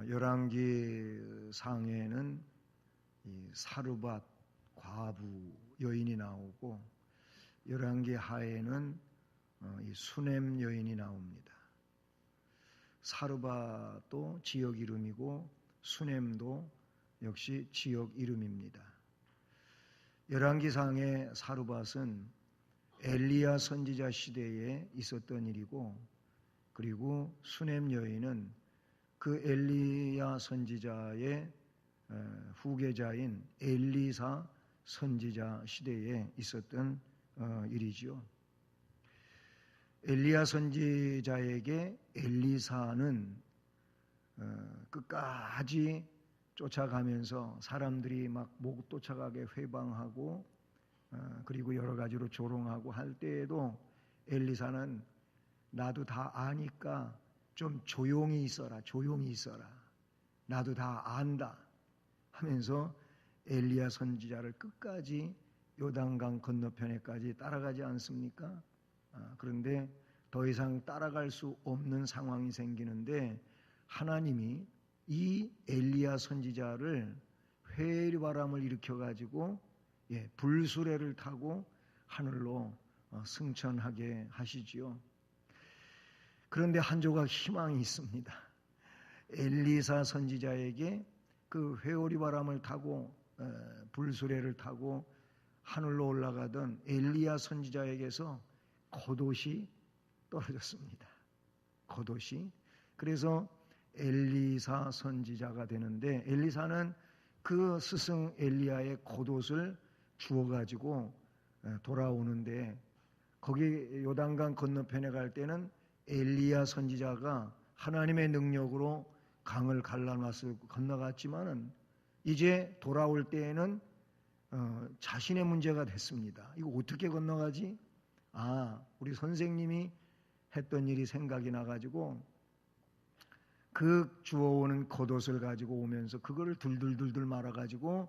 열왕기 상에는 이 사르밧 과부 여인이 나오고 열왕기 하에는 이 수넴 여인이 나옵니다. 사르밧도 지역 이름이고 수넴도 역시 지역 이름입니다. 열왕기상의 사르밧은 엘리야 선지자 시대에 있었던 일이고, 그리고 수넴 여인은 그 엘리야 선지자의 후계자인 엘리사 선지자 시대에 있었던 일이지요. 엘리야 선지자에게 엘리사는 끝까지 쫓아가면서 사람들이 막 못 쫓아가게 회방하고 그리고 여러 가지로 조롱하고 할 때에도 엘리사는 나도 다 아니까 좀 조용히 있어라, 조용히 있어라, 나도 다 안다 하면서 엘리야 선지자를 끝까지 요단강 건너편에까지 따라가지 않습니까? 그런데 더 이상 따라갈 수 없는 상황이 생기는데 하나님이 이 엘리야 선지자를 회의바람을 일으켜가지고 불수레를 타고 하늘로 승천하게 하시지요. 그런데 한 조각 희망이 있습니다. 엘리사 선지자에게 그 회오리바람을 타고 불수레를 타고 하늘로 올라가던 엘리야 선지자에게서 겉옷이 떨어졌습니다. 겉옷이. 그래서 엘리사 선지자가 되는데, 엘리사는 그 스승 엘리야의 겉옷을 주워가지고 돌아오는데, 거기 요단강 건너편에 갈 때는 엘리야 선지자가 하나님의 능력으로 강을 갈라놨을 건너갔지만은 이제 돌아올 때에는 자신의 문제가 됐습니다. 이거 어떻게 건너가지? 우리 선생님이 했던 일이 생각이 나가지고 그 주워오는 겉옷을 가지고 오면서 그거를 둘둘둘둘 말아가지고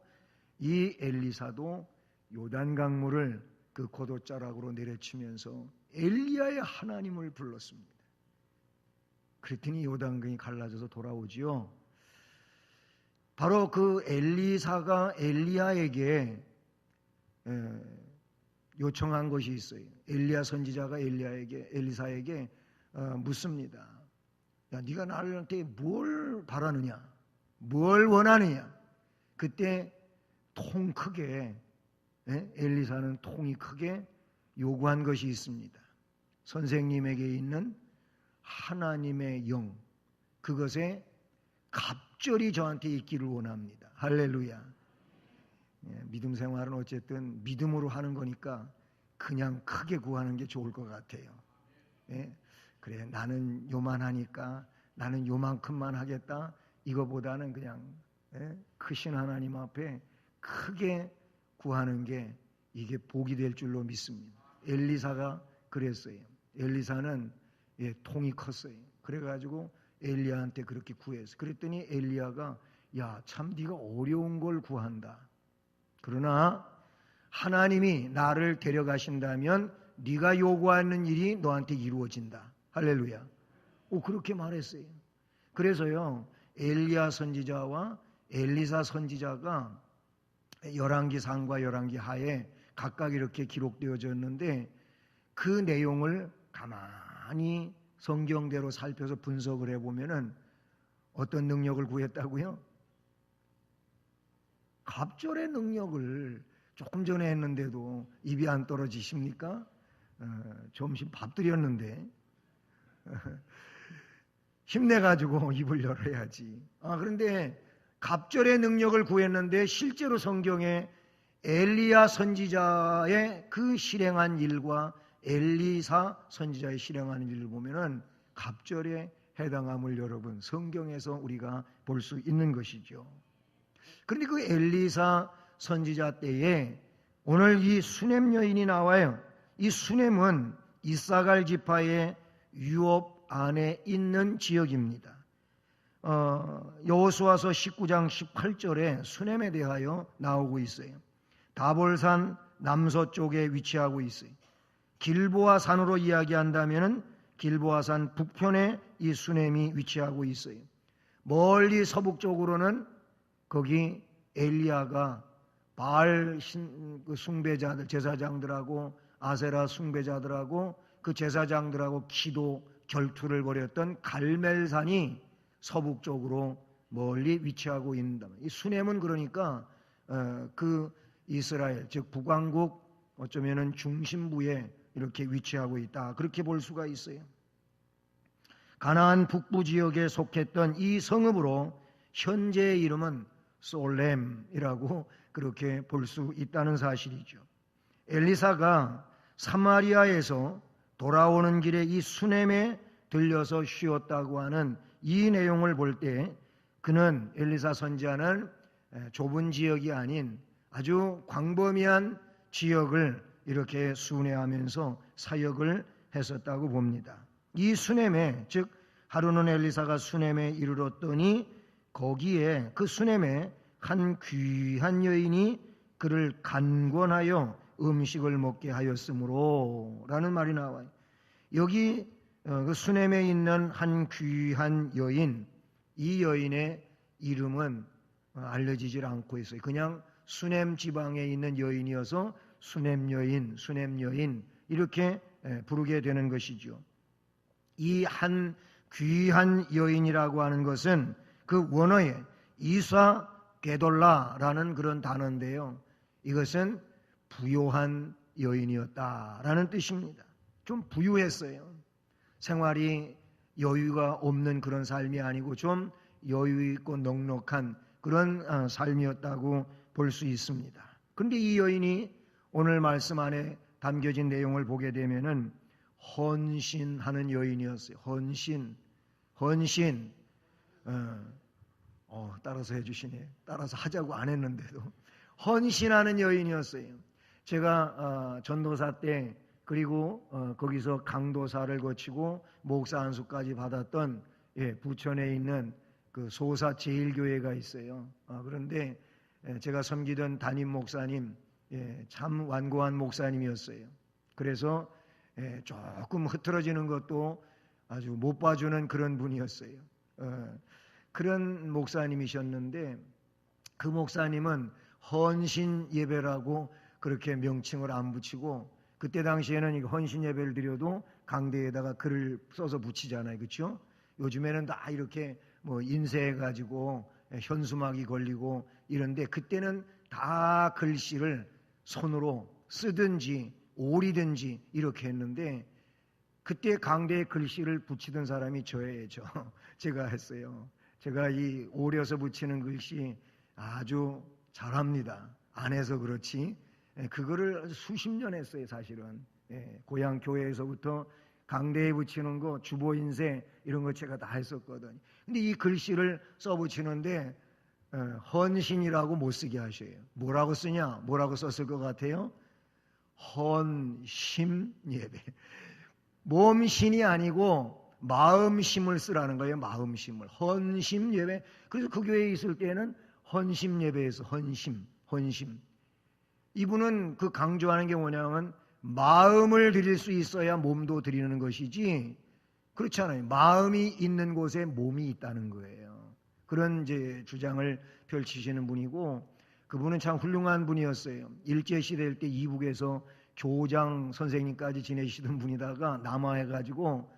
이 엘리사도 요단강물을 그 겉옷자락으로 내려치면서 엘리야의 하나님을 불렀습니다. 그랬더니 요단강이 갈라져서 돌아오지요. 바로 그 엘리사가 엘리야에게 요청한 것이 있어요. 엘리야 선지자가 엘리사에게 묻습니다. 야, 네가 나한테 뭘 바라느냐? 뭘 원하느냐? 그때 통 크게 엘리사는 통이 크게 요구한 것이 있습니다. 선생님에게 있는 하나님의 영, 그것에 갑절이 저한테 있기를 원합니다. 할렐루야. 믿음 생활은 어쨌든 믿음으로 하는 거니까 그냥 크게 구하는 게 좋을 것 같아요. 그래, 나는 요만하니까 나는 요만큼만 하겠다, 이거보다는 그냥 크신 하나님 앞에 크게 구하는 게 이게 복이 될 줄로 믿습니다. 엘리사가 그랬어요. 엘리사는 통이 컸어요. 그래가지고 엘리야한테 그렇게 구했어요. 그랬더니 엘리야가 야, 참 네가 어려운 걸 구한다. 그러나 하나님이 나를 데려가신다면 네가 요구하는 일이 너한테 이루어진다. 할렐루야. 그렇게 말했어요. 그래서요, 엘리야 선지자와 엘리사 선지자가 열왕기상과 열왕기하에 각각 이렇게 기록되어졌는데, 그 내용을 가만히 성경대로 살펴서 분석을 해보면은 어떤 능력을 구했다고요? 갑절의 능력을 조금 전에 했는데도 입이 안 떨어지십니까? 점심 밥 드렸는데 힘내가지고 입을 열어야지. 그런데 갑절의 능력을 구했는데 실제로 성경에 엘리야 선지자의 그 실행한 일과 엘리사 선지자의 실행한 일을 보면은 갑절에 해당함을 여러분 성경에서 우리가 볼 수 있는 것이죠. 그런데 그 엘리사 선지자 때에 오늘 이 수넴 여인이 나와요. 이 수넴은 이사갈 지파의 유업 안에 있는 지역입니다. 여호수아서 19장 18절에 수넴에 대하여 나오고 있어요. 다볼산 남서쪽에 위치하고 있어요. 길보아 산으로 이야기한다면 길보아 산 북편에 이 수넴이 위치하고 있어요. 멀리 서북쪽으로는 거기 엘리야가 바알 숭배자들, 제사장들하고 아세라 숭배자들하고 그 제사장들하고 기도 결투를 벌였던 갈멜산이 서북쪽으로 멀리 위치하고 있는다. 이 수넴은 그러니까 그 이스라엘, 즉 북왕국 어쩌면은 중심부에 이렇게 위치하고 있다. 그렇게 볼 수가 있어요. 가나안 북부 지역에 속했던 이 성읍으로 현재의 이름은 솔렘이라고 그렇게 볼 수 있다는 사실이죠. 엘리사가 사마리아에서 돌아오는 길에 이 수넴에 들려서 쉬었다고 하는 이 내용을 볼 때 그는 엘리사 선지자는 좁은 지역이 아닌 아주 광범위한 지역을 이렇게 순회하면서 사역을 했었다고 봅니다. 이 수넴에, 즉 하루는 엘리사가 수넴에 이르렀더니 거기에 그 수넴에 한 귀한 여인이 그를 간권하여 음식을 먹게 하였으므로 라는 말이 나와요. 여기 그 수넴에 있는 한 귀한 여인, 이 여인의 이름은 알려지질 않고 있어요. 그냥 수넴 지방에 있는 여인이어서 수넴 여인 이렇게 부르게 되는 것이죠. 이 한 귀한 여인이라고 하는 것은 그 원어에 이사 게돌라라는 그런 단어인데요. 이것은 부요한 여인이었다라는 뜻입니다. 좀 부유했어요. 생활이 여유가 없는 그런 삶이 아니고 좀 여유 있고 넉넉한 그런 삶이었다고 볼 수 있습니다. 그런데 이 여인이 오늘 말씀 안에 담겨진 내용을 보게 되면은 헌신하는 여인이었어요. 헌신. 따라서 해주시네. 따라서 하자고 안 했는데도 헌신하는 여인이었어요. 제가 전도사 때 그리고 거기서 강도사를 거치고 목사 안수까지 받았던 부천에 있는 그 소사 제일교회가 있어요. 그런데 제가 섬기던 담임 목사님 참 완고한 목사님이었어요. 그래서 조금 흐트러지는 것도 아주 못 봐주는 그런 분이었어요. 그런 목사님이셨는데 그 목사님은 헌신 예배라고 그렇게 명칭을 안 붙이고 그때 당시에는 헌신 예배를 드려도 강대에다가 글을 써서 붙이잖아요. 그렇죠? 요즘에는 다 이렇게 뭐 인쇄해가지고 현수막이 걸리고 이런데 그때는 다 글씨를 손으로 쓰든지 오리든지 이렇게 했는데 그때 강대에 글씨를 붙이던 사람이 저예요. 제가 했어요. 제가 이 오려서 붙이는 글씨 아주 잘합니다. 안 해서 그렇지 그거를 수십 년 했어요. 사실은 고향 교회에서부터 강대에 붙이는 거 주보 인쇄 이런 거 제가 다 했었거든요. 근데 이 글씨를 써붙이는데 헌신이라고 못 쓰게 하셔요. 뭐라고 쓰냐? 뭐라고 썼을 것 같아요? 헌심 예배. 몸신이 아니고 마음심을 쓰라는 거예요. 마음심을. 헌심 예배. 그래서 그 교회에 있을 때는 헌심 예배에서 헌심. 이분은 그 강조하는 게 뭐냐면 마음을 드릴 수 있어야 몸도 드리는 것이지 그렇잖아요. 마음이 있는 곳에 몸이 있다는 거예요. 그런 이제 주장을 펼치시는 분이고 그분은 참 훌륭한 분이었어요. 일제시대 때 이북에서 교장 선생님까지 지내시던 분이다가 남하해가지고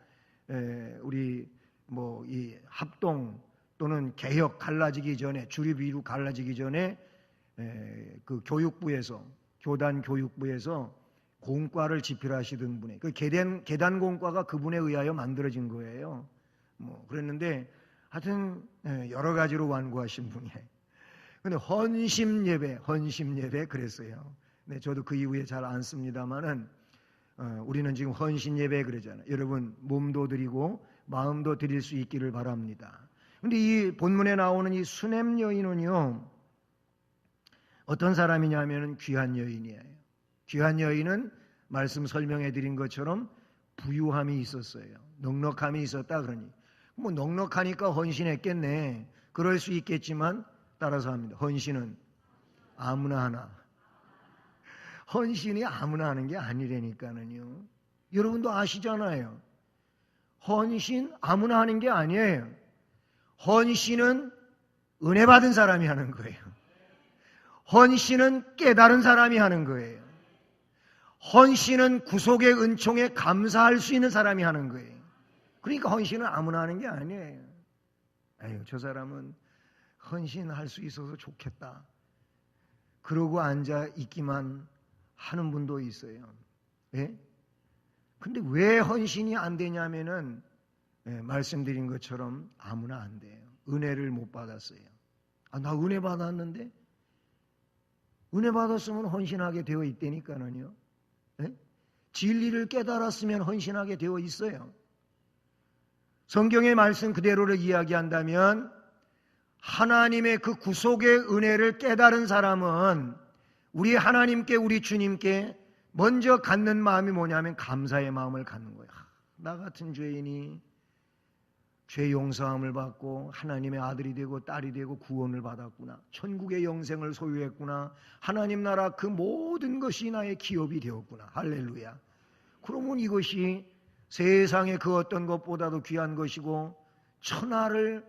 우리 뭐 이 합동 또는 개혁 갈라지기 전에 주립위로 갈라지기 전에 그 교육부에서 교단 교육부에서 공과를 집필하시던 분이 그 계단 공과가 그분에 의하여 만들어진 거예요. 뭐 그랬는데 하여튼 여러 가지로 완고하신 분이에요. 근데 헌심 예배 그랬어요. 네, 저도 그 이후에 잘 안 씁니다만은 우리는 지금 헌신 예배 그러잖아요. 여러분 몸도 드리고 마음도 드릴 수 있기를 바랍니다. 근데 이 본문에 나오는 이 수넴 여인은요 어떤 사람이냐면은 귀한 여인이에요. 귀한 여인은 말씀 설명해 드린 것처럼 부유함이 있었어요. 넉넉함이 있었다 그러니 뭐 넉넉하니까 헌신했겠네. 그럴 수 있겠지만 따라서 합니다. 헌신은 아무나 하나. 헌신이 아무나 하는 게 아니라니까는요. 여러분도 아시잖아요. 헌신 아무나 하는 게 아니에요. 헌신은 은혜 받은 사람이 하는 거예요. 헌신은 깨달은 사람이 하는 거예요. 헌신은 구속의 은총에 감사할 수 있는 사람이 하는 거예요. 그러니까 헌신은 아무나 하는 게 아니에요. 아유, 저 사람은 헌신할 수 있어서 좋겠다. 그러고 앉아 있기만 하는 분도 있어요. 예? 근데 왜 헌신이 안 되냐면은 말씀드린 것처럼 아무나 안 돼요. 은혜를 못 받았어요. 아, 나 은혜 받았는데? 은혜 받았으면 헌신하게 되어 있다니까는요. 예? 진리를 깨달았으면 헌신하게 되어 있어요. 성경의 말씀 그대로를 이야기한다면 하나님의 그 구속의 은혜를 깨달은 사람은 우리 하나님께, 우리 주님께 먼저 갖는 마음이 뭐냐면 감사의 마음을 갖는 거예요. 나 같은 죄인이 죄 용서함을 받고 하나님의 아들이 되고 딸이 되고 구원을 받았구나. 천국의 영생을 소유했구나. 하나님 나라 그 모든 것이 나의 기업이 되었구나. 할렐루야. 그러면 이것이 세상의 그 어떤 것보다도 귀한 것이고 천하를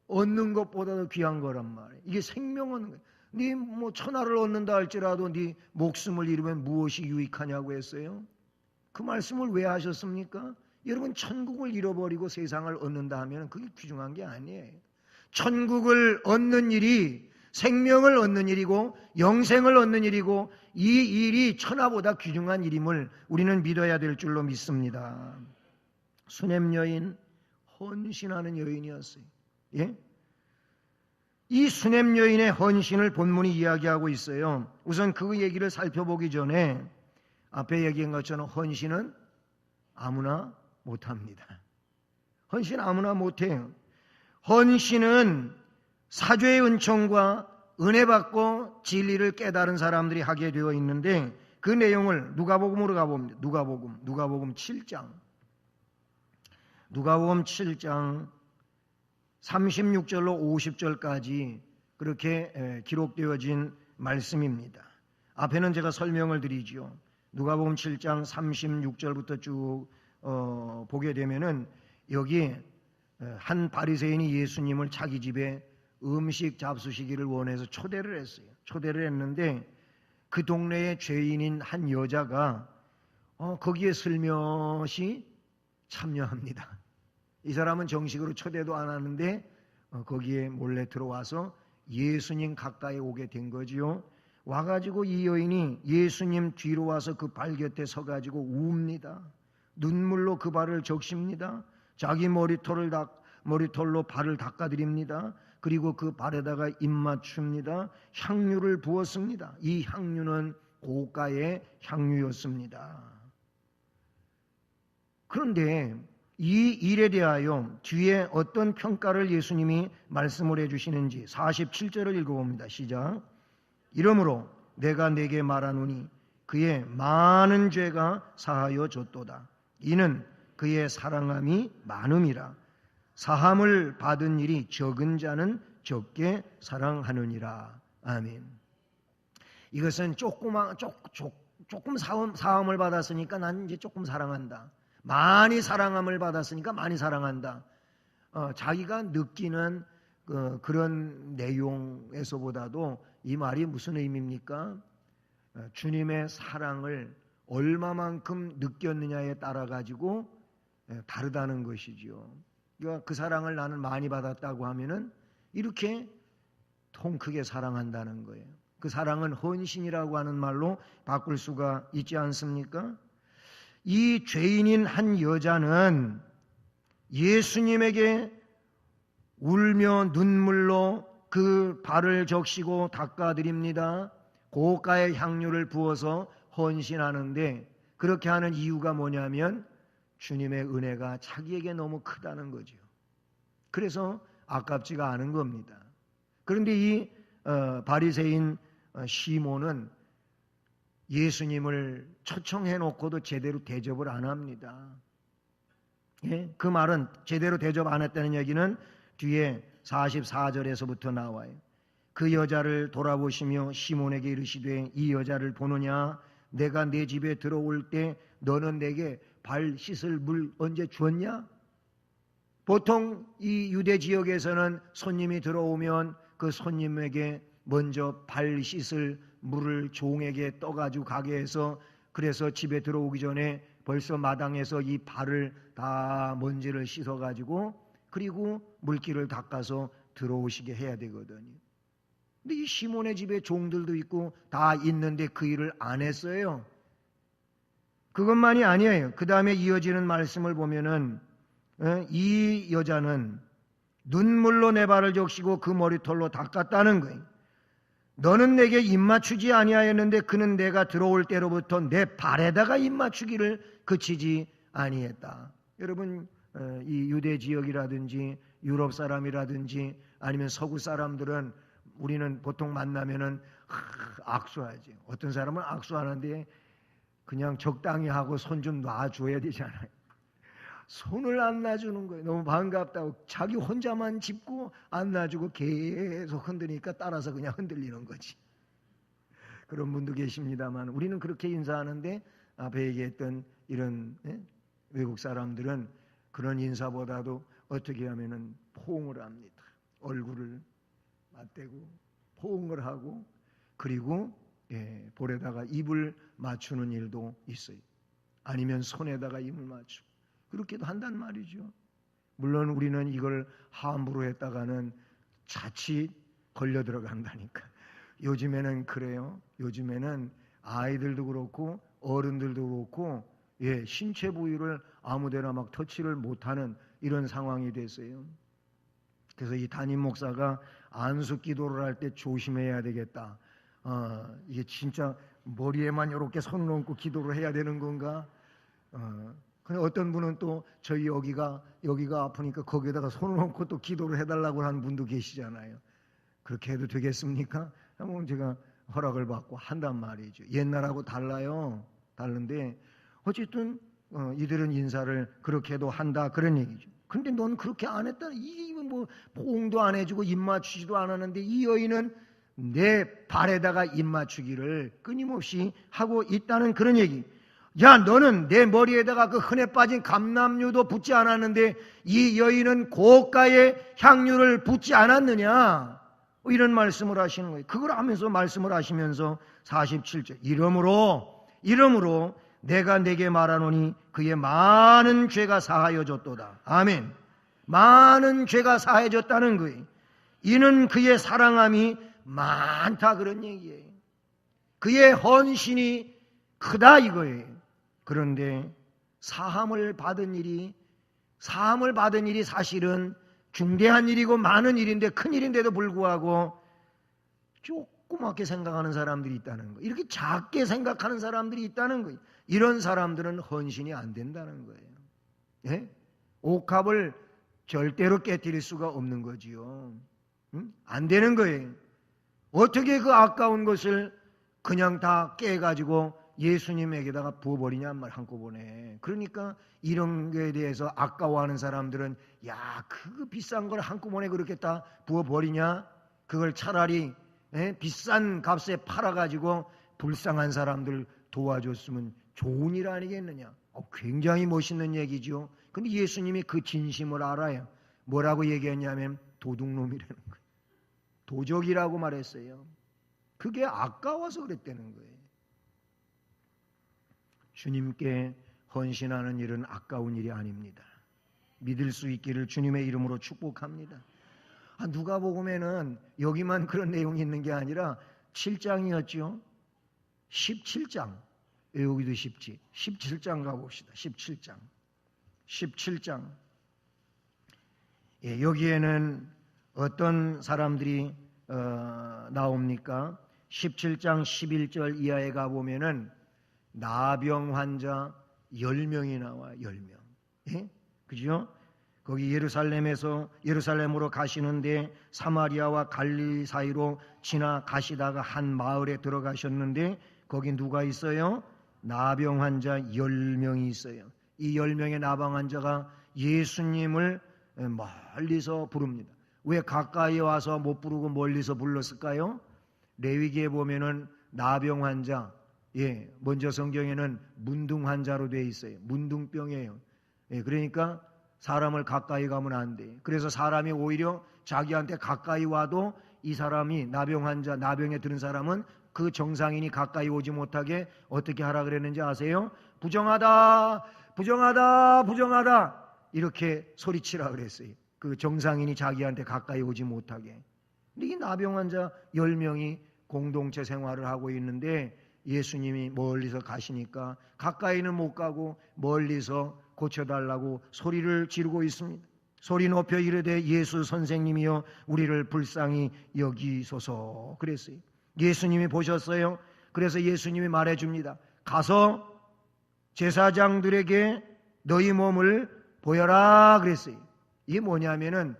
얻는 것보다도 귀한 거란 말이에요. 이게 생명 얻는 거예요. 네 뭐 천하를 얻는다 할지라도 네 목숨을 잃으면 무엇이 유익하냐고 했어요. 그 말씀을 왜 하셨습니까? 여러분, 천국을 잃어버리고 세상을 얻는다 하면 그게 귀중한 게 아니에요. 천국을 얻는 일이 생명을 얻는 일이고 영생을 얻는 일이고 이 일이 천하보다 귀중한 일임을 우리는 믿어야 될 줄로 믿습니다. 수냄 여인, 헌신하는 여인이었어요. 예? 이 수냄 여인의 헌신을 본문이 이야기하고 있어요. 우선 그 얘기를 살펴보기 전에 앞에 얘기한 것처럼 헌신은 아무나 못합니다. 헌신 아무나 못해요. 헌신은 사죄의 은총과 은혜 받고 진리를 깨달은 사람들이 하게 되어 있는데 그 내용을 누가복음으로 가봅니다. 누가복음 7장. 누가복음 7장 36절로 50절까지 그렇게 기록되어진 말씀입니다. 앞에는 제가 설명을 드리죠. 누가복음 7장 36절부터 쭉 보게 되면은 여기 한 바리새인이 예수님을 자기 집에 음식 잡수시기를 원해서 초대를 했어요. 초대를 했는데 그 동네에 죄인인 한 여자가 거기에 슬며시 참여합니다. 이 사람은 정식으로 초대도 안 하는데 거기에 몰래 들어와서 예수님 가까이 오게 된 거지요. 와가지고 이 여인이 예수님 뒤로 와서 그 발 곁에 서가지고 웁니다. 눈물로 그 발을 적십니다. 자기 머리털로 발을 닦아드립니다. 그리고 그 발에다가 입맞춥니다. 향유를 부었습니다. 이 향유는 고가의 향유였습니다. 그런데 이 일에 대하여 뒤에 어떤 평가를 예수님이 말씀을 해주시는지 47절을 읽어봅니다. 시작. 이러므로 내가 네게 말하노니 그의 많은 죄가 사하여 졌도다. 이는 그의 사랑함이 많음이라. 사함을 받은 일이 적은 자는 적게 사랑하느니라. 아멘. 이것은 조금 사함을 받았으니까 난 이제 조금 사랑한다. 많이 사랑함을 받았으니까 많이 사랑한다. 자기가 느끼는 그런 내용에서보다도 이 말이 무슨 의미입니까? 주님의 사랑을 얼마만큼 느꼈느냐에 따라 가지고 다르다는 것이지요. 그러니까 그 사랑을 나는 많이 받았다고 하면은 이렇게 통 크게 사랑한다는 거예요. 그 사랑은 헌신이라고 하는 말로 바꿀 수가 있지 않습니까? 이 죄인인 한 여자는 예수님에게 울며 눈물로 그 발을 적시고 닦아드립니다. 고가의 향유를 부어서 헌신하는데 그렇게 하는 이유가 뭐냐면 주님의 은혜가 자기에게 너무 크다는 거죠. 그래서 아깝지가 않은 겁니다. 그런데 이 바리새인 시몬은 예수님을 초청해 놓고도 제대로 대접을 안 합니다. 예? 그 말은 제대로 대접 안 했다는 얘기는 뒤에 44절에서부터 나와요. 그 여자를 돌아보시며 시몬에게 이르시되 이 여자를 보느냐? 내가 내 집에 들어올 때 너는 내게 발 씻을 물 언제 주었냐? 보통 이 유대 지역에서는 손님이 들어오면 그 손님에게 먼저 발 씻을 물을 종에게 떠가지고 가게 해서, 그래서 집에 들어오기 전에 벌써 마당에서 이 발을 다 먼지를 씻어가지고 그리고 물기를 닦아서 들어오시게 해야 되거든요. 근데 이 시몬의 집에 종들도 있고 다 있는데 그 일을 안 했어요. 그것만이 아니에요. 그 다음에 이어지는 말씀을 보면은 이 여자는 눈물로 내 발을 적시고 그 머리털로 닦았다는 거예요. 너는 내게 입맞추지 아니하였는데 그는 내가 들어올 때로부터 내 발에다가 입맞추기를 그치지 아니했다. 여러분, 이 유대 지역이라든지 유럽 사람이라든지 아니면 서구 사람들은 우리는 보통 만나면은 악수하지. 어떤 사람은 악수하는데 그냥 적당히 하고 손 좀 놔줘야 되잖아요. 손을 안 놔주는 거예요. 너무 반갑다고 자기 혼자만 짚고 안 놔주고 계속 흔드니까 따라서 그냥 흔들리는 거지. 그런 분도 계십니다만 우리는 그렇게 인사하는데 앞에 얘기했던 이런 외국 사람들은 그런 인사보다도 어떻게 하면은 포옹을 합니다. 얼굴을 맞대고 포옹을 하고 그리고 볼에다가 입을 맞추는 일도 있어요. 아니면 손에다가 입을 맞추고 그렇게도 한단 말이죠. 물론 우리는 이걸 함부로 했다가는 자칫 걸려 들어간다니까. 요즘에는 그래요. 요즘에는 아이들도 그렇고 어른들도 그렇고 신체 부위를 아무데나 막 터치를 못하는 이런 상황이 됐어요. 그래서 이 담임 목사가 안수 기도를 할 때 조심해야 되겠다. 이게 진짜 머리에만 이렇게 손을 얹고 기도를 해야 되는 건가? 근데 어떤 분은 또 저희 여기가 아프니까 거기에다가 손을 얹고 또 기도를 해달라고 하는 분도 계시잖아요. 그렇게 해도 되겠습니까? 한번 제가 허락을 받고 한단 말이죠. 옛날하고 달라요. 다른데 어쨌든 이들은 인사를 그렇게 해도 한다 그런 얘기죠. 근데 넌 그렇게 안 했다. 이 뭐 포옹도 안 해주고 입 맞추지도 않았는데 이 여인은 내 발에다가 입 맞추기를 끊임없이 하고 있다는 그런 얘기. 야, 너는 내 머리에다가 그 흔해 빠진 감람류도 붓지 않았는데 이 여인은 고가의 향유를 붓지 않았느냐? 이런 말씀을 하시는 거예요. 그걸 하면서 말씀을 하시면서 47절 이러므로 내가 내게 말하노니 그의 많은 죄가 사하여졌도다. 아멘. 많은 죄가 사하여졌다는 거예요. 이는 그의 사랑함이 많다 그런 얘기예요. 그의 헌신이 크다 이거예요. 그런데 사함을 받은 일이 사실은 중대한 일이고 많은 일인데 큰 일인데도 불구하고 조그맣게 생각하는 사람들이 있다는 거예요. 이렇게 작게 생각하는 사람들이 있다는 거예요. 이런 사람들은 헌신이 안 된다는 거예요. 옥합을 절대로 깨뜨릴 수가 없는 거지요. 안 되는 거예요. 어떻게 그 아까운 것을 그냥 다 깨가지고 예수님에게다가 부어버리냐 말 한꺼번에. 그러니까 이런 거에 대해서 아까워하는 사람들은 야, 그 비싼 걸 한꺼번에 그렇게 다 부어버리냐? 그걸 차라리 비싼 값에 팔아가지고 불쌍한 사람들 도와줬으면 좋은 일 아니겠느냐? 굉장히 멋있는 얘기죠. 근데 예수님이 그 진심을 알아요. 뭐라고 얘기했냐면 도둑놈이라는 거예요. 도적이라고 말했어요. 그게 아까워서 그랬다는 거예요. 주님께 헌신하는 일은 아까운 일이 아닙니다. 믿을 수 있기를 주님의 이름으로 축복합니다. 누가복음에는 여기만 그런 내용이 있는 게 아니라 7장이었죠. 17장 외우기도 쉽지. 17장 가봅시다. 17장. 여기에는 어떤 사람들이 나옵니까? 17장 11절 이하에 가보면은 나병 환자 10명이 나와. 10명. 그죠? 거기 예루살렘으로 가시는데 사마리아와 갈릴리 사이로 지나가시다가 한 마을에 들어가셨는데 거기 누가 있어요? 나병 환자 10명이 있어요. 이 10명의 나병 환자가 예수님을 멀리서 부릅니다. 왜 가까이 와서 못 부르고 멀리서 불렀을까요? 레위기에 보면은 나병 환자, 먼저 성경에는 문둥 환자로 되어 있어요. 문둥병이에요. 그러니까 사람을 가까이 가면 안 돼. 그래서 사람이 오히려 자기한테 가까이 와도 이 사람이 나병 환자, 나병에 들은 사람은 그 정상인이 가까이 오지 못하게 어떻게 하라 그랬는지 아세요? 부정하다, 부정하다, 부정하다 이렇게 소리치라 그랬어요. 그 정상인이 자기한테 가까이 오지 못하게. 근데 이 나병 환자 10명이 공동체 생활을 하고 있는데 예수님이 멀리서 가시니까 가까이는 못 가고 멀리서 고쳐달라고 소리를 지르고 있습니다. 소리 높여 이르되 예수 선생님이여 우리를 불쌍히 여기소서 그랬어요. 예수님이 보셨어요. 그래서 예수님이 말해줍니다. 가서 제사장들에게 너희 몸을 보여라 그랬어요. 이게 뭐냐면은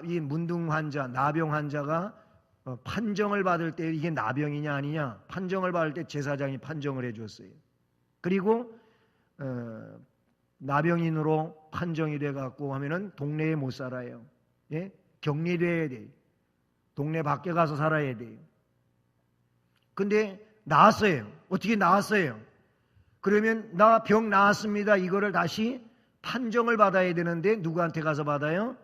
이 문둥 환자, 나병 환자가 판정을 받을 때 이게 나병이냐 아니냐 판정을 받을 때 제사장이 판정을 해줬어요. 그리고 나병인으로 판정이 돼갖고 하면은 동네에 못 살아요. 예? 격리돼야 돼요. 동네 밖에 가서 살아야 돼요. 근데 나았어요. 어떻게 나았어요? 그러면 나 병 나았습니다. 이거를 다시 판정을 받아야 되는데 누구한테 가서 받아요?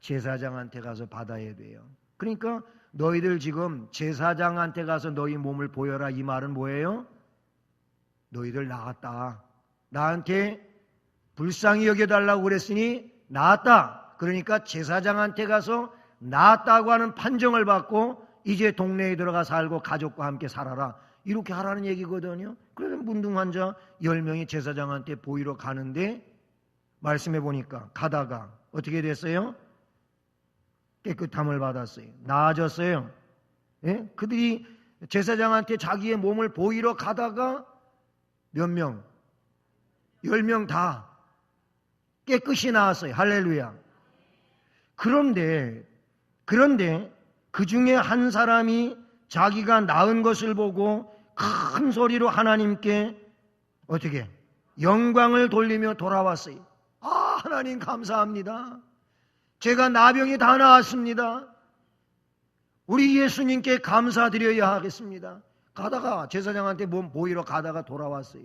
제사장한테 가서 받아야 돼요. 그러니까 너희들 지금 제사장한테 가서 너희 몸을 보여라 이 말은 뭐예요? 너희들 나았다. 나한테 불쌍히 여겨달라고 그랬으니 나았다. 그러니까 제사장한테 가서 나았다고 하는 판정을 받고 이제 동네에 들어가 살고 가족과 함께 살아라. 이렇게 하라는 얘기거든요. 그래서 문둥 환자 10명이 제사장한테 보이러 가는데 말씀해 보니까 가다가 어떻게 됐어요? 깨끗함을 받았어요. 나아졌어요. 예? 그들이 제사장한테 자기의 몸을 보이러 가다가 몇 명? 10명 다 깨끗이 나았어요. 할렐루야. 그런데 그 중에 한 사람이 자기가 나은 것을 보고 큰 소리로 하나님께 어떻게 영광을 돌리며 돌아왔어요. 아, 하나님 감사합니다. 제가 나병이 다 나았습니다. 우리 예수님께 감사드려야 하겠습니다. 가다가 제사장한테 몸 보이러 가다가 돌아왔어요.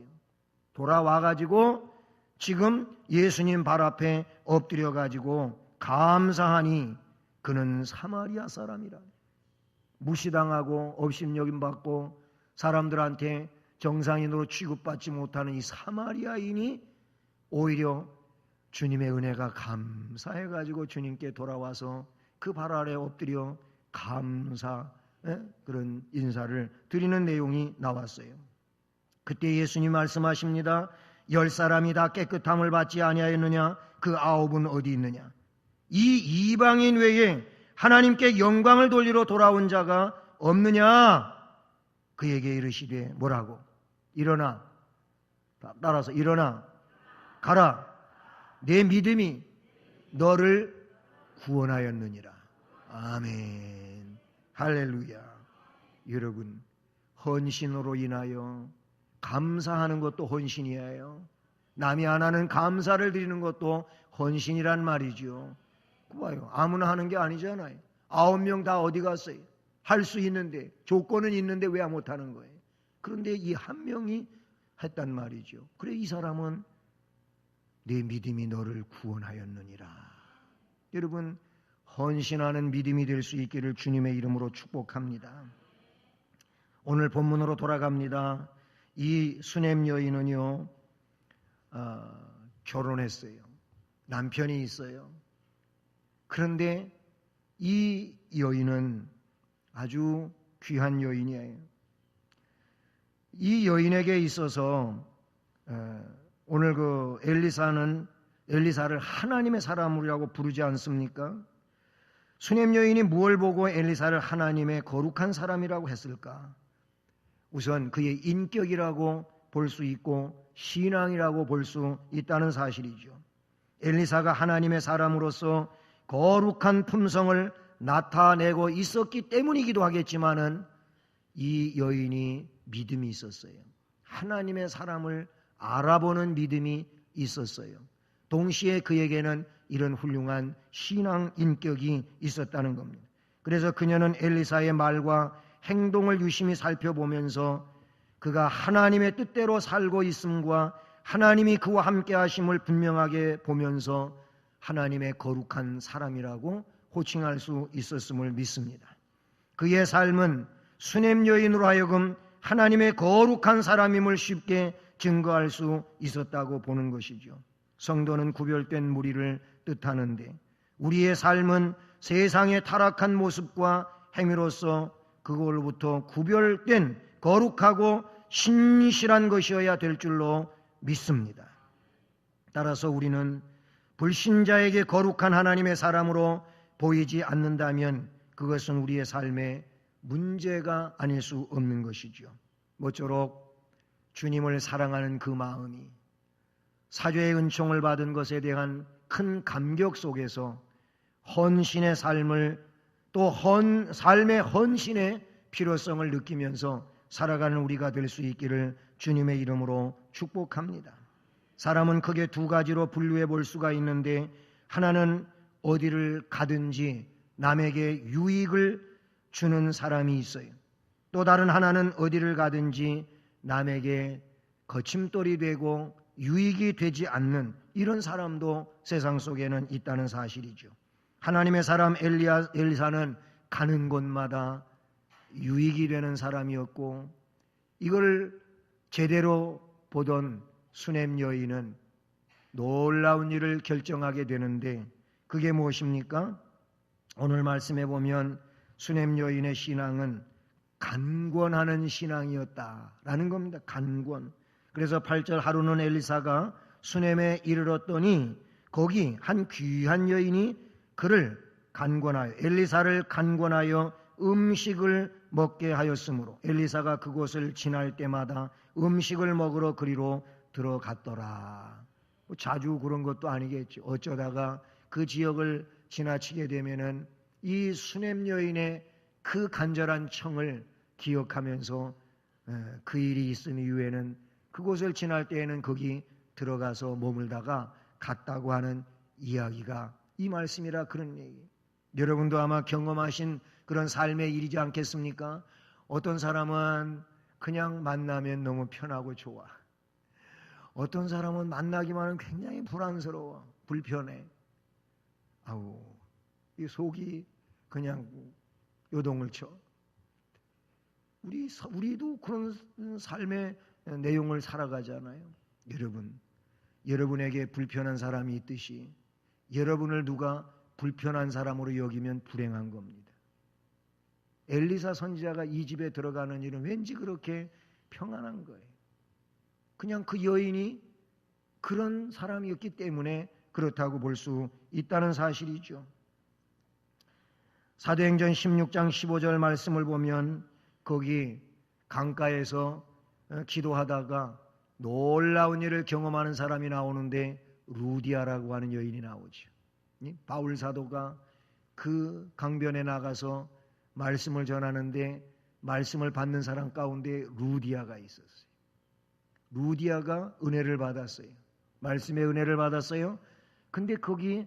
돌아와가지고 지금 예수님 발 앞에 엎드려가지고 감사하니 그는 사마리아 사람이라. 무시당하고 업신여김받고 사람들한테 정상인으로 취급받지 못하는 이 사마리아인이 오히려 주님의 은혜가 감사해가지고 주님께 돌아와서 그 발 아래 엎드려 감사 그런 인사를 드리는 내용이 나왔어요. 그때 예수님 말씀하십니다. 10사람이 다 깨끗함을 받지 아니하였느냐? 그 9은 어디 있느냐? 이 이방인 외에 하나님께 영광을 돌리러 돌아온 자가 없느냐? 그에게 이르시되 뭐라고? 일어나. 따라서 일어나. 가라. 내 믿음이 너를 구원하였느니라. 아멘. 할렐루야. 여러분, 헌신으로 인하여 감사하는 것도 헌신이에요. 남이 안 하는 감사를 드리는 것도 헌신이란 말이죠. 봐요. 아무나 하는 게 아니잖아요. 9명 다 어디 갔어요? 할 수 있는데, 조건은 있는데 왜 못하는 거예요? 그런데 이 한 명이 했단 말이죠. 그래 이 사람은 내 믿음이 너를 구원하였느니라. 여러분, 헌신하는 믿음이 될 수 있기를 주님의 이름으로 축복합니다. 오늘 본문으로 돌아갑니다. 이 수넴 여인은요, 결혼했어요. 남편이 있어요. 그런데 이 여인은 아주 귀한 여인이에요. 이 여인에게 있어서 오늘 그 엘리사를 하나님의 사람이라고 부르지 않습니까? 수넴 여인이 무엇을 보고 엘리사를 하나님의 거룩한 사람이라고 했을까? 우선 그의 인격이라고 볼 수 있고 신앙이라고 볼 수 있다는 사실이죠. 엘리사가 하나님의 사람으로서 거룩한 품성을 나타내고 있었기 때문이기도 하겠지만은 이 여인이 믿음이 있었어요. 하나님의 사람을 알아보는 믿음이 있었어요. 동시에 그에게는 이런 훌륭한 신앙 인격이 있었다는 겁니다. 그래서 그녀는 엘리사의 말과 행동을 유심히 살펴보면서 그가 하나님의 뜻대로 살고 있음과 하나님이 그와 함께 하심을 분명하게 보면서 하나님의 거룩한 사람이라고 호칭할 수 있었음을 믿습니다. 그의 삶은 수냄 여인으로 하여금 하나님의 거룩한 사람임을 쉽게 증거할 수 있었다고 보는 것이죠. 성도는 구별된 무리를 뜻하는데 우리의 삶은 세상의 타락한 모습과 행위로서 그걸로부터 구별된 거룩하고 신실한 것이어야 될 줄로 믿습니다. 따라서 우리는 불신자에게 거룩한 하나님의 사람으로 보이지 않는다면 그것은 우리의 삶에 문제가 아닐 수 없는 것이죠. 모쪼록 주님을 사랑하는 그 마음이 사죄의 은총을 받은 것에 대한 큰 감격 속에서 헌신의 삶을 또 삶의 헌신의 필요성을 느끼면서 살아가는 우리가 될 수 있기를 주님의 이름으로 축복합니다. 사람은 크게 두 가지로 분류해 볼 수가 있는데 하나는 어디를 가든지 남에게 유익을 주는 사람이 있어요. 또 다른 하나는 어디를 가든지 남에게 거침돌이 되고 유익이 되지 않는 이런 사람도 세상 속에는 있다는 사실이죠. 하나님의 사람 엘리사는 가는 곳마다 유익이 되는 사람이었고 이걸 제대로 보던 수냄 여인은 놀라운 일을 결정하게 되는데 그게 무엇입니까? 오늘 말씀해 보면 수냄 여인의 신앙은 간권하는 신앙이었다라는 겁니다. 간권. 그래서 8절 하루는 엘리사가 수냄에 이르렀더니 거기 한 귀한 여인이 그를 간권하여 엘리사를 간권하여 음식을 먹게 하였으므로 엘리사가 그곳을 지날 때마다 음식을 먹으러 그리로 들어갔더라. 자주 그런 것도 아니겠죠. 어쩌다가 그 지역을 지나치게 되면은 이 수냄 여인의 그 간절한 청을 기억하면서 그 일이 있은 이후에는 그곳을 지날 때에는 거기 들어가서 머물다가 갔다고 하는 이야기가 이 말씀이라 그런 얘기. 여러분도 아마 경험하신 그런 삶의 일이지 않겠습니까? 어떤 사람은 그냥 만나면 너무 편하고 좋아. 어떤 사람은 만나기만 하면 굉장히 불안스러워, 불편해. 아우, 이 속이 그냥 요동을 쳐. 우리도 그런 삶의 내용을 살아가잖아요. 여러분에게 불편한 사람이 있듯이 여러분을 누가 불편한 사람으로 여기면 불행한 겁니다. 엘리사 선지자가 이 집에 들어가는 일은 왠지 그렇게 평안한 거예요. 그냥 그 여인이 그런 사람이었기 때문에 그렇다고 볼 수 있다는 사실이죠. 사도행전 16장 15절 말씀을 보면 거기 강가에서 기도하다가 놀라운 일을 경험하는 사람이 나오는데 루디아라고 하는 여인이 나오죠. 바울 사도가 그 강변에 나가서 말씀을 전하는데 말씀을 받는 사람 가운데 루디아가 있었어요. 루디아가 은혜를 받았어요. 말씀의 은혜를 받았어요. 근데 거기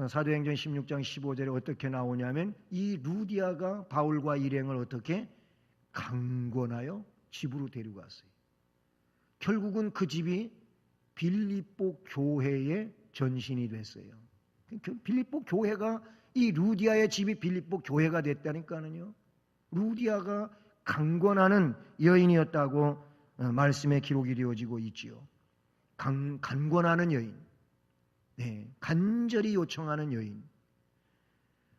사도행전 16장 15절에 어떻게 나오냐면 이 루디아가 바울과 일행을 어떻게 강권하여 집으로 데리고 갔어요. 결국은 그 집이 빌립보 교회의 전신이 됐어요. 빌립보 교회가 이 루디아의 집이 빌립보 교회가 됐다니까요. 루디아가 강권하는 여인이었다고 말씀에 기록이 되어지고 있지요. 간권하는 여인, 네, 간절히 요청하는 여인,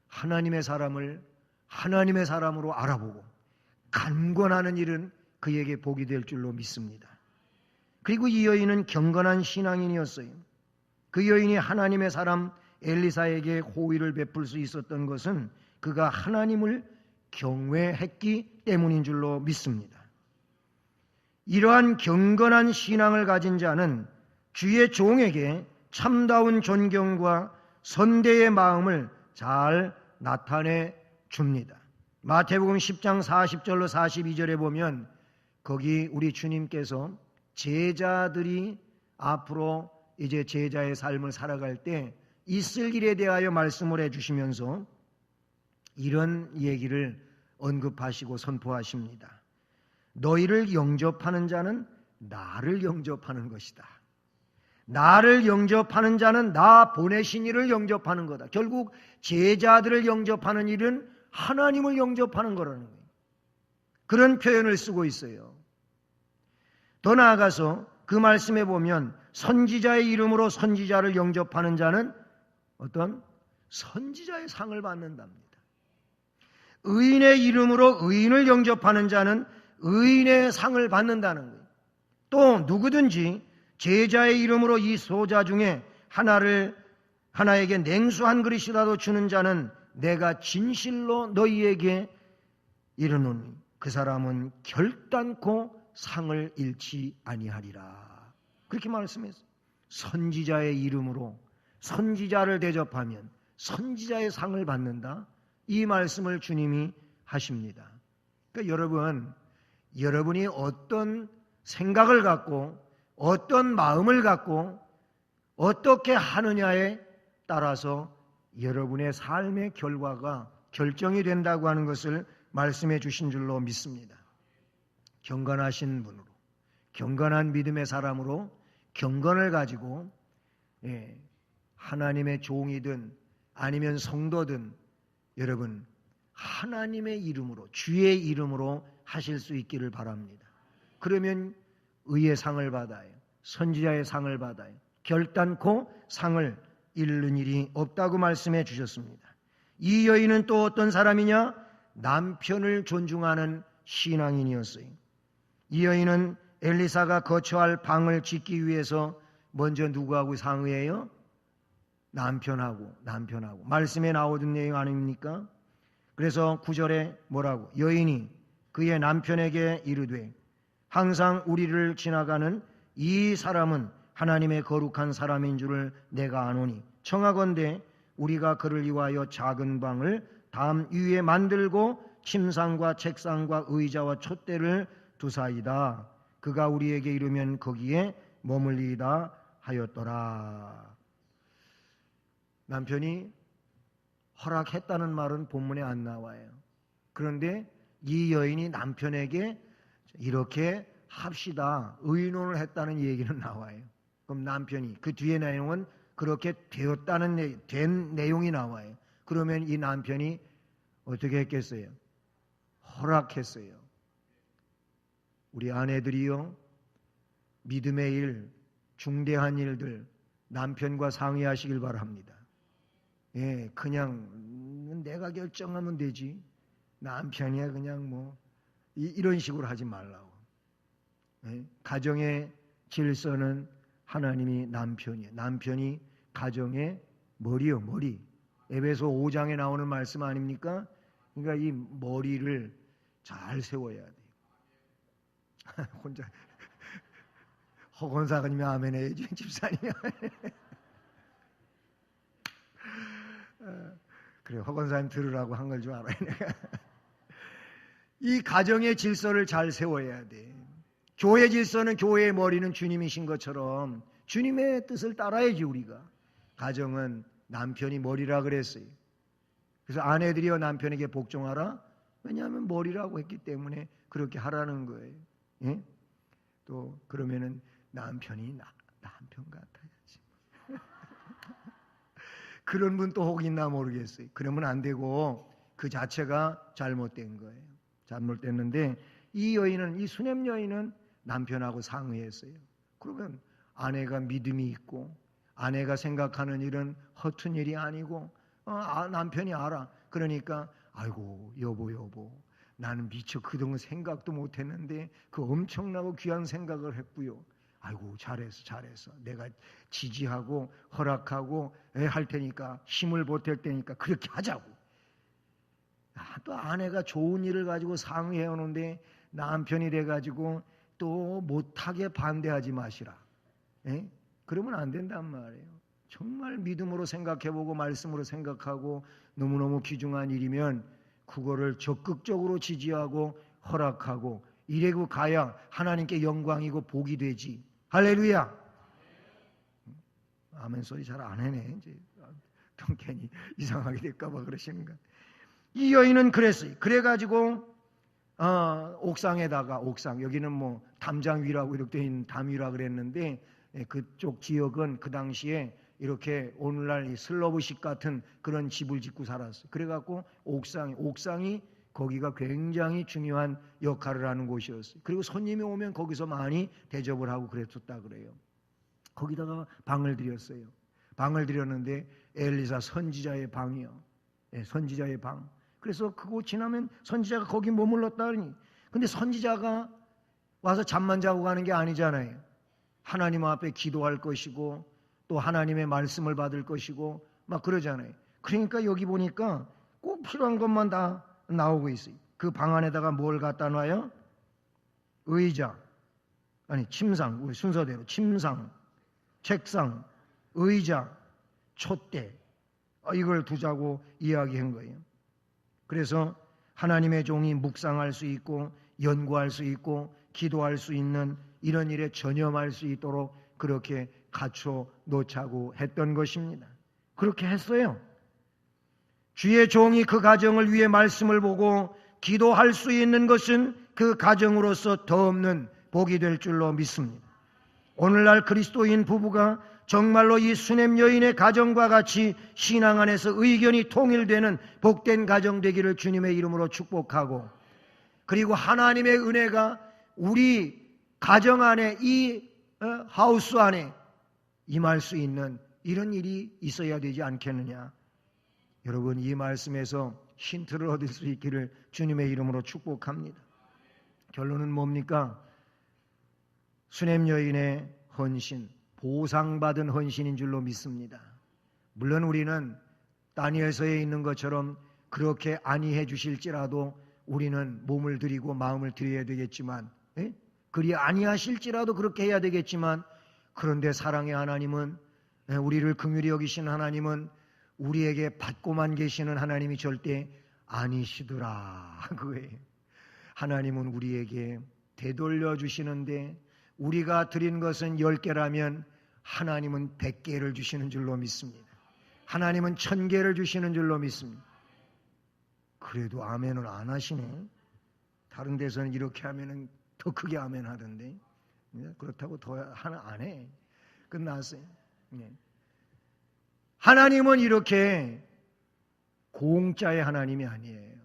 하나님의 사람을 하나님의 사람으로 알아보고 간권하는 일은 그에게 복이 될 줄로 믿습니다. 그리고 이 여인은 경건한 신앙인이었어요. 그 여인이 하나님의 사람 엘리사에게 호의를 베풀 수 있었던 것은 그가 하나님을 경외했기 때문인 줄로 믿습니다. 이러한 경건한 신앙을 가진 자는 주의 종에게 참다운 존경과 선대의 마음을 잘 나타내 줍니다. 마태복음 10장 40절로 42절에 보면 거기 우리 주님께서 제자들이 앞으로 이제 제자의 삶을 살아갈 때 있을 일에 대하여 말씀을 해주시면서 이런 얘기를 언급하시고 선포하십니다. 너희를 영접하는 자는 나를 영접하는 것이다. 나를 영접하는 자는 나 보내신 이를 영접하는 거다. 결국 제자들을 영접하는 일은 하나님을 영접하는 거라는 거예요. 그런 표현을 쓰고 있어요. 더 나아가서 그 말씀에 보면 선지자의 이름으로 선지자를 영접하는 자는 어떤 선지자의 상을 받는답니다. 의인의 이름으로 의인을 영접하는 자는 의인의 상을 받는다는 거예요. 또 누구든지 제자의 이름으로 이 소자 중에 하나에게 냉수 한 그릇이라도 주는 자는 내가 진실로 너희에게 이르노니 그 사람은 결단코 상을 잃지 아니하리라. 그렇게 말씀했어요. 선지자의 이름으로 선지자를 대접하면 선지자의 상을 받는다. 이 말씀을 주님이 하십니다. 그러니까 여러분이 어떤 생각을 갖고 어떤 마음을 갖고 어떻게 하느냐에 따라서 여러분의 삶의 결과가 결정이 된다고 하는 것을 말씀해 주신 줄로 믿습니다. 경건하신 분으로, 경건한 믿음의 사람으로 경건을 가지고 하나님의 종이든 아니면 성도든 여러분 하나님의 이름으로, 주의 이름으로 하실 수 있기를 바랍니다. 그러면 의의 상을 받아요. 선지자의 상을 받아요. 결단코 상을 잃는 일이 없다고 말씀해 주셨습니다. 이 여인은 또 어떤 사람이냐? 남편을 존중하는 신앙인이었어요. 이 여인은 엘리사가 거처할 방을 짓기 위해서 먼저 누구하고 상의해요? 남편하고. 말씀에 나오던 내용 아닙니까? 그래서 9절에 뭐라고? 여인이 그의 남편에게 이르되 항상 우리를 지나가는 이 사람은 하나님의 거룩한 사람인 줄을 내가 아노니 청하건대 우리가 그를 위하여 작은 방을 담 위에 만들고 침상과 책상과 의자와 촛대를 두사이다. 그가 우리에게 이르면 거기에 머물리이다 하였더라. 남편이 허락했다는 말은 본문에 안 나와요. 그런데 이 여인이 남편에게 이렇게 합시다 의논을 했다는 얘기는 나와요. 그럼 남편이 그 뒤에 내용은 그렇게 된 내용이 나와요. 그러면 이 남편이 어떻게 했겠어요? 허락했어요. 우리 아내들이요, 믿음의 일, 중대한 일들 남편과 상의하시길 바랍니다. 그냥 내가 결정하면 되지. 남편이야 그냥 이런 식으로 하지 말라고. 가정의 질서는 하나님이 남편이에요. 남편이 가정의 머리요, 머리. 에베소 5장에 나오는 말씀 아닙니까? 그러니까 이 머리를 잘 세워야 돼요. 혼자 허건사님이 아멘 해야지 집사님이 그래 허건사님 들으라고 한 걸 줄 알아요. 이 가정의 질서를 잘 세워야 돼. 교회 질서는 교회의 머리는 주님이신 것처럼 주님의 뜻을 따라야지 우리가. 가정은 남편이 머리라 그랬어요. 그래서 아내들이여 남편에게 복종하라. 왜냐하면 머리라고 했기 때문에 그렇게 하라는 거예요. 예? 또 그러면은 남편이 남편 같아야지. 그런 분 또 혹 있나 모르겠어요. 그러면 안 되고 그 자체가 잘못된 거예요. 잘못됐는데 이 수냄 여인은 남편하고 상의했어요. 그러면 아내가 믿음이 있고 아내가 생각하는 일은 허튼 일이 아니고 남편이 알아. 그러니까 아이고 여보 나는 미처 그동안 생각도 못했는데 그 엄청나고 귀한 생각을 했고요. 아이고 잘했어. 내가 지지하고 허락하고 할 테니까 힘을 보탤 테니까 그렇게 하자고. 또 아내가 좋은 일을 가지고 상의해 오는데 남편이 돼가지고 또 못하게 반대하지 마시라. 그러면 안 된단 말이에요. 정말 믿음으로 생각해보고 말씀으로 생각하고 너무너무 귀중한 일이면 그거를 적극적으로 지지하고 허락하고 이래고 가야 하나님께 영광이고 복이 되지. 할렐루야. 아멘 소리 잘 안 해네. 이제 괜히 이상하게 될까봐 그러시는가. 이 여인은 그랬어요. 그래가지고 옥상에다가 여기는 담장 위라고 이렇게 돼 있는 담 위라 그랬는데 그쪽 지역은 그 당시에 이렇게 오늘날 이 슬러브식 같은 그런 집을 짓고 살았어요. 그래갖고 옥상이 거기가 굉장히 중요한 역할을 하는 곳이었어요. 그리고 손님이 오면 거기서 많이 대접을 하고 그랬었다 그래요. 거기다가 방을 들였어요. 방을 들였는데 엘리사 선지자의 방이요. 선지자의 방. 그래서 그곳 지나면 선지자가 거기 머물렀다 그러니. 근데 선지자가 와서 잠만 자고 가는 게 아니잖아요. 하나님 앞에 기도할 것이고 또 하나님의 말씀을 받을 것이고 막 그러잖아요. 그러니까 여기 보니까 꼭 필요한 것만 다 나오고 있어요. 그 방 안에다가 뭘 갖다 놔요? 의자, 아니 침상, 우리 순서대로 침상, 책상, 의자, 촛대 이걸 두자고 이야기한 거예요. 그래서 하나님의 종이 묵상할 수 있고 연구할 수 있고 기도할 수 있는 이런 일에 전념할 수 있도록 그렇게 갖춰 놓자고 했던 것입니다. 그렇게 했어요. 주의 종이 그 가정을 위해 말씀을 보고 기도할 수 있는 것은 그 가정으로서 더 없는 복이 될 줄로 믿습니다. 오늘날 그리스도인 부부가 정말로 이 수냄 여인의 가정과 같이 신앙 안에서 의견이 통일되는 복된 가정 되기를 주님의 이름으로 축복하고, 그리고 하나님의 은혜가 우리 가정 안에 이 하우스 안에 임할 수 있는 이런 일이 있어야 되지 않겠느냐. 여러분, 이 말씀에서 힌트를 얻을 수 있기를 주님의 이름으로 축복합니다. 결론은 뭡니까? 수냄 여인의 헌신, 보상받은 헌신인 줄로 믿습니다. 물론 우리는 다니엘서에 있는 것처럼 그렇게 아니해 주실지라도 우리는 몸을 드리고 마음을 드려야 되겠지만, 그리 아니하실지라도 그렇게 해야 되겠지만, 그런데 사랑의 하나님은, 우리를 긍휼히 여기시는 하나님은 우리에게 받고만 계시는 하나님이 절대 아니시더라 그거예요. 하나님은 우리에게 되돌려 주시는데 우리가 드린 것은 10개라면 하나님은 100개를 주시는 줄로 믿습니다. 하나님은 1000개를 주시는 줄로 믿습니다. 그래도 아멘을 안 하시네. 다른 데서는 이렇게 하면은 더 크게 아멘 하던데, 그렇다고 더 하나 안 해. 끝났어요. 하나님은 이렇게 공짜의 하나님이 아니에요.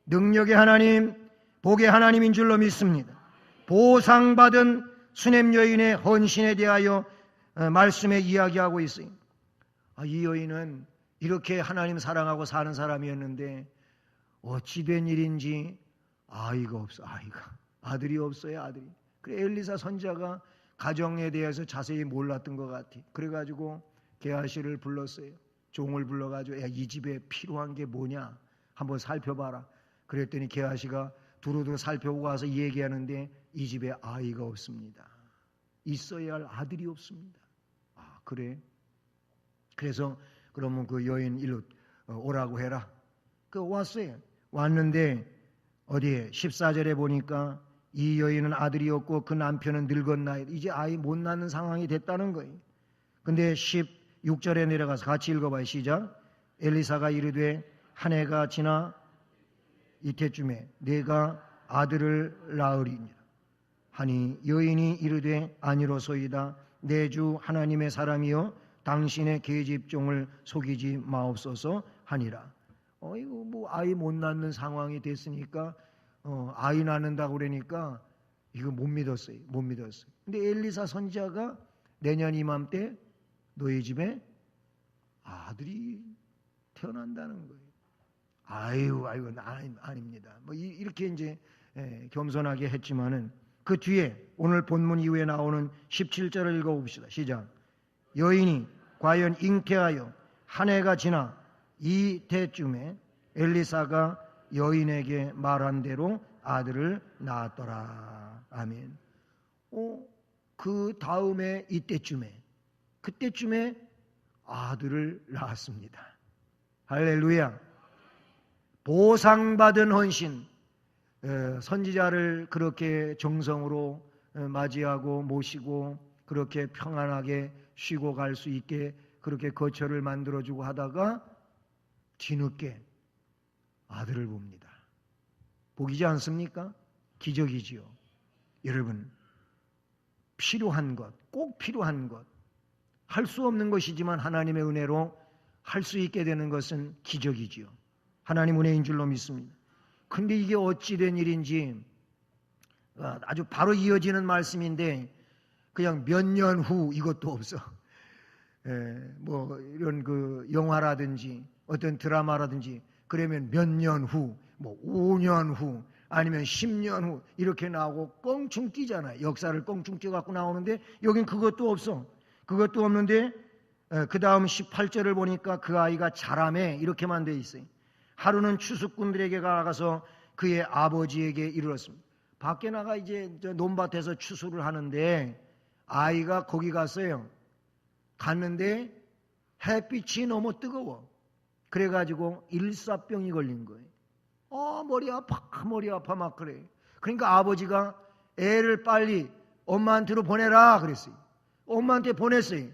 능력의 하나님, 복의 하나님인 줄로 믿습니다. 보상받은 수냄 여인의 헌신에 대하여 말씀에 이야기하고 있어요. 이 여인은 이렇게 하나님 사랑하고 사는 사람이었는데 어찌 된 일인지 아이가 없어. 아들이 없어요. 아들이. 그래, 엘리사 선지자가 가정에 대해서 자세히 몰랐던 것 같아. 그래가지고 게하시를 불렀어요. 종을 불러가지고, 야, 이 집에 필요한 게 뭐냐 한번 살펴봐라. 그랬더니 게하시가 두루두루 살펴보고 와서 얘기하는데 이 집에 아이가 없습니다. 있어야 할 아들이 없습니다. 그래? 그래서 그러면 그 여인 일로 오라고 해라. 왔어요. 왔는데 어디에 14절에 보니까 이 여인은 아들이 없고 그 남편은 늙었나이다. 이제 아이 못 낳는 상황이 됐다는 거예요. 근데 16절에 내려가서 같이 읽어봐요. 시작. 엘리사가 이르되 한 해가 지나 이때쯤에 내가 아들을 낳으리니라 하니 여인이 이르되 아니로소이다. 내 주 하나님의 사람이여 당신의 계집종을 속이지 마옵소서 하니라. 이거 뭐 아이 못 낳는 상황이 됐으니까 아이 낳는다고 그러니까 이거 못 믿었어요. 근데 엘리사 선지자가 내년 이맘때 너희 집에 아들이 태어난다는 거예요. 아유, 아닙니다. 뭐 이렇게 이제 겸손하게 했지만은 그 뒤에 오늘 본문 이후에 나오는 17절을 읽어봅시다. 시작. 여인이 과연 잉태하여 한 해가 지나 이때쯤에 엘리사가 여인에게 말한 대로 아들을 낳았더라. 아멘. 그 다음에 그때쯤에 아들을 낳았습니다. 할렐루야. 보상받은 헌신, 선지자를 그렇게 정성으로 맞이하고 모시고 그렇게 평안하게 쉬고 갈 수 있게 그렇게 거처를 만들어주고 하다가 뒤늦게 아들을 봅니다. 복이지 않습니까? 기적이지요. 여러분, 필요한 것, 꼭 필요한 것, 할 수 없는 것이지만 하나님의 은혜로 할 수 있게 되는 것은 기적이지요. 하나님 은혜인 줄로 믿습니다. 근데 이게 어찌된 일인지 아주 바로 이어지는 말씀인데 그냥 몇 년 후 이것도 없어. 뭐 이런 그 영화라든지 어떤 드라마라든지 그러면 몇 년 후, 뭐 5년 후 아니면 10년 후 이렇게 나오고 껑충 뛰잖아요. 역사를 껑충 뛰어갖고 나오는데 여긴 그것도 없어. 그것도 없는데 그 다음 18절을 보니까 그 아이가 자라매 이렇게만 돼 있어요. 하루는 추수꾼들에게 가서 그의 아버지에게 이르렀습니다. 밖에 나가 이제 논밭에서 추수를 하는데 아이가 거기 갔어요. 갔는데 햇빛이 너무 뜨거워. 그래가지고 일사병이 걸린 거예요. 머리 아파 막 그래. 그러니까 아버지가 애를 빨리 엄마한테로 보내라 그랬어요. 엄마한테 보냈어요.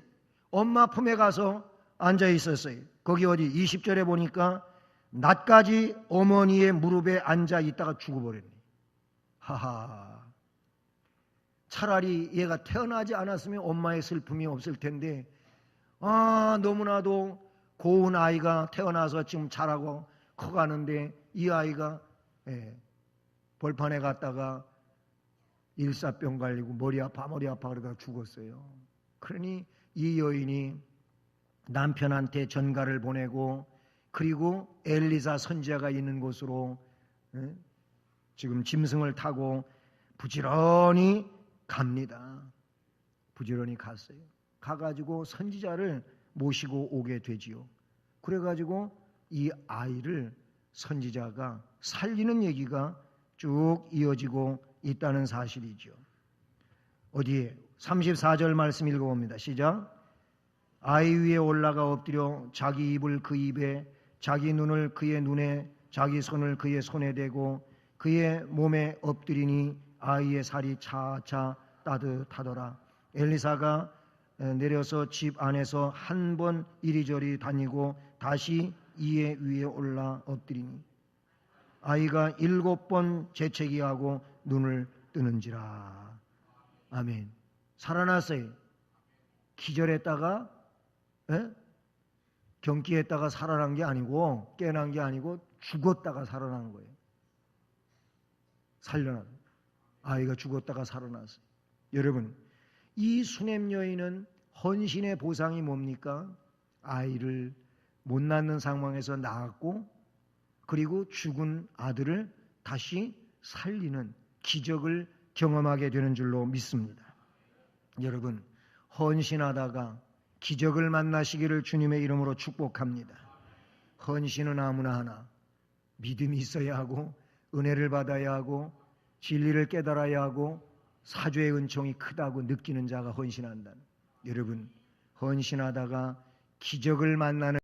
엄마 품에 가서 앉아 있었어요. 거기 어디 20절에 보니까 낮까지 어머니의 무릎에 앉아 있다가 죽어버렸네. 하하. 차라리 얘가 태어나지 않았으면 엄마의 슬픔이 없을 텐데 너무나도 고운 아이가 태어나서 지금 자라고 커가는데 이 아이가 벌판에 갔다가 일사병 걸리고 머리 아파 그러다가 죽었어요. 그러니 이 여인이 남편한테 전가를 보내고 그리고 엘리사 선지자가 있는 곳으로 지금 짐승을 타고 부지런히 갑니다. 부지런히 갔어요. 가가지고 선지자를 모시고 오게 되지요. 그래가지고 이 아이를 선지자가 살리는 얘기가 쭉 이어지고 있다는 사실이죠. 어디에? 34절 말씀 읽어봅니다. 시작. 아이 위에 올라가 엎드려 자기 입을 그 입에, 자기 눈을 그의 눈에, 자기 손을 그의 손에 대고 그의 몸에 엎드리니 아이의 살이 차차 따뜻하더라. 엘리사가 내려서 집 안에서 한 번 이리저리 다니고 다시 이의 위에 올라 엎드리니 아이가 7번 재채기하고 눈을 뜨는지라. 아멘. 살아났어요. 기절했다가 경기했다가 살아난 게 아니고 깨난 게 아니고 죽었다가 살아난 거예요. 살려난 아이가 죽었다가 살아났어요. 여러분, 이 수냄 여인은 헌신의 보상이 뭡니까? 아이를 못 낳는 상황에서 낳았고 그리고 죽은 아들을 다시 살리는 기적을 경험하게 되는 줄로 믿습니다. 여러분, 헌신하다가 기적을 만나시기를 주님의 이름으로 축복합니다. 헌신은 아무나 하나 믿음이 있어야 하고 은혜를 받아야 하고 진리를 깨달아야 하고 사죄의 은총이 크다고 느끼는 자가 헌신한다. 여러분, 헌신하다가 기적을 만나는